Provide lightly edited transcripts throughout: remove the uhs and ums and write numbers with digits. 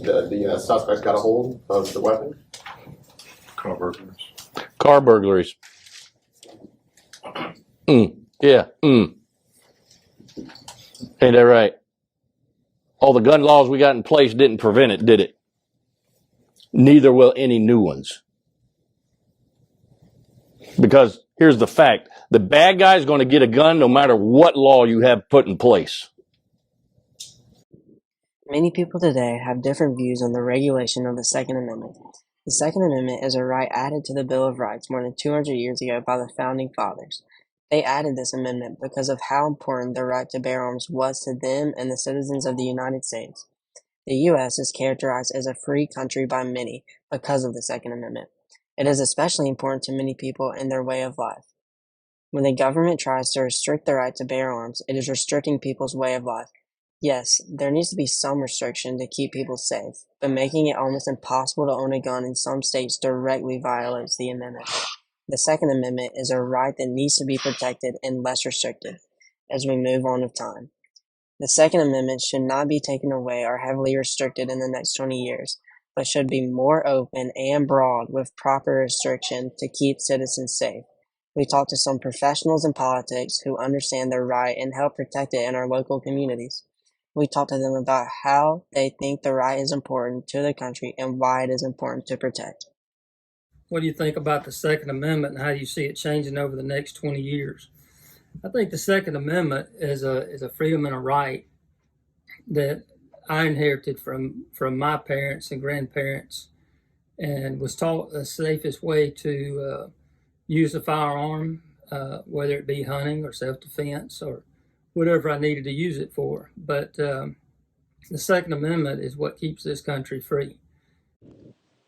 the suspects got a hold of the weapon? Car burglaries. Car burglaries. Yeah. Ain't that right? All the gun laws we got in place didn't prevent it, did it? Neither will any new ones. Because here's the fact. The bad guy's going to get a gun no matter what law you have put in place. Many people today have different views on the regulation of the Second Amendment. The Second Amendment is a right added to the Bill of Rights more than 200 years ago by the Founding Fathers. They added this amendment because of how important the right to bear arms was to them and the citizens of the United States. The U.S. is characterized as a free country by many because of the Second Amendment. It is especially important to many people in their way of life. When the government tries to restrict the right to bear arms, it is restricting people's way of life. Yes, there needs to be some restriction to keep people safe, but making it almost impossible to own a gun in some states directly violates the amendment. The Second Amendment is a right that needs to be protected and less restricted as we move on with time. The Second Amendment should not be taken away or heavily restricted in the next 20 years, but should be more open and broad with proper restriction to keep citizens safe. We talked to some professionals in politics who understand their right and help protect it in our local communities. We talked to them about how they think the right is important to the country and why it is important to protect. What do you think about the Second Amendment and how you see it changing over the next 20 years? I think the Second Amendment is a freedom and a right that I inherited from my parents and grandparents, and was taught the safest way to use a firearm, whether it be hunting or self-defense or whatever I needed to use it for. But the Second Amendment is what keeps this country free.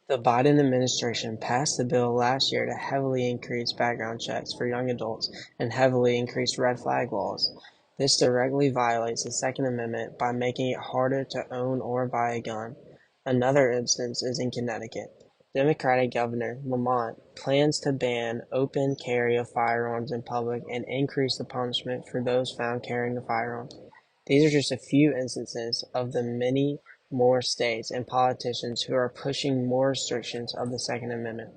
The Biden administration passed the bill last year to heavily increase background checks for young adults and heavily increase red flag laws. This directly violates the Second Amendment by making it harder to own or buy a gun. Another instance is in Connecticut. Democratic Governor Lamont plans to ban open carry of firearms in public and increase the punishment for those found carrying a firearm. These are just a few instances of the many more states and politicians who are pushing more restrictions of the Second Amendment.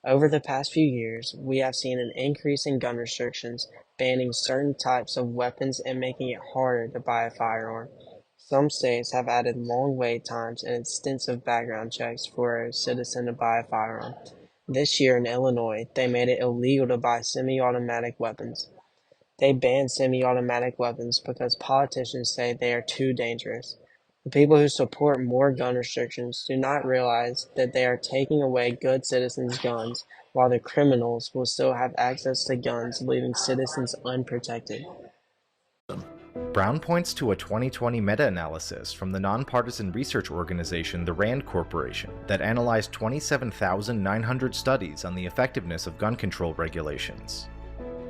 Over the past few years, we have seen an increase in gun restrictions, banning certain types of weapons and making it harder to buy a firearm. Some states have added long wait times and extensive background checks for a citizen to buy a firearm. This year in Illinois, they made it illegal to buy semi-automatic weapons. They banned semi-automatic weapons because politicians say they are too dangerous. The people who support more gun restrictions do not realize that they are taking away good citizens' guns, while the criminals will still have access to guns, leaving citizens unprotected. Brown points to a 2020 meta-analysis from the nonpartisan research organization the RAND Corporation that analyzed 27,900 studies on the effectiveness of gun control regulations.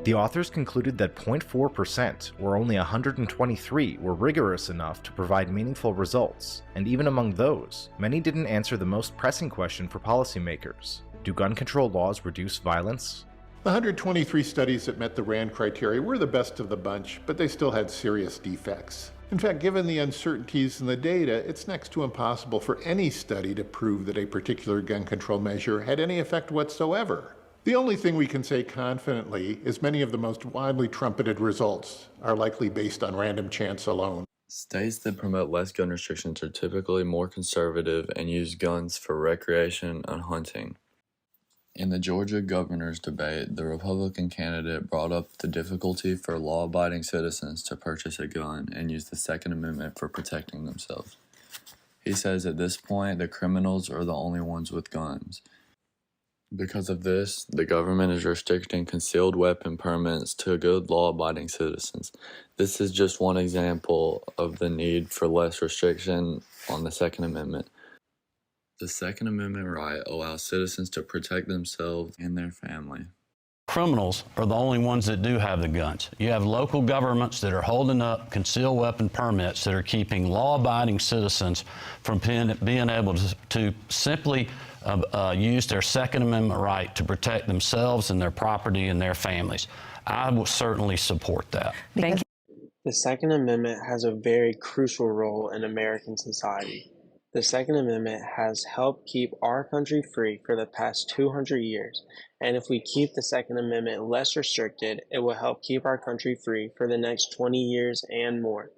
The authors concluded that 0.4%, or only 123, were rigorous enough to provide meaningful results, and even among those, many didn't answer the most pressing question for policymakers: do gun control laws reduce violence? The 123 studies that met the RAND criteria were the best of the bunch, but they still had serious defects. In fact, given the uncertainties in the data, it's next to impossible for any study to prove that a particular gun control measure had any effect whatsoever. The only thing we can say confidently is many of the most widely trumpeted results are likely based on random chance alone. States that promote less gun restrictions are typically more conservative and use guns for recreation and hunting. In the Georgia governor's debate, the Republican candidate brought up the difficulty for law-abiding citizens to purchase a gun and use the Second Amendment for protecting themselves. He says at this point, the criminals are the only ones with guns. Because of this, the government is restricting concealed weapon permits to good law-abiding citizens. This is just one example of the need for less restriction on the Second Amendment. The Second Amendment right allows citizens to protect themselves and their family. Criminals are the only ones that do have the guns. You have local governments that are holding up concealed weapon permits that are keeping law-abiding citizens from being able to simply use their Second Amendment right to protect themselves and their property and their families. I will certainly support that. The Second Amendment has a very crucial role in American society. The Second Amendment has helped keep our country free for the past 200 years, and if we keep the Second Amendment less restricted, it will help keep our country free for the next 20 years and more.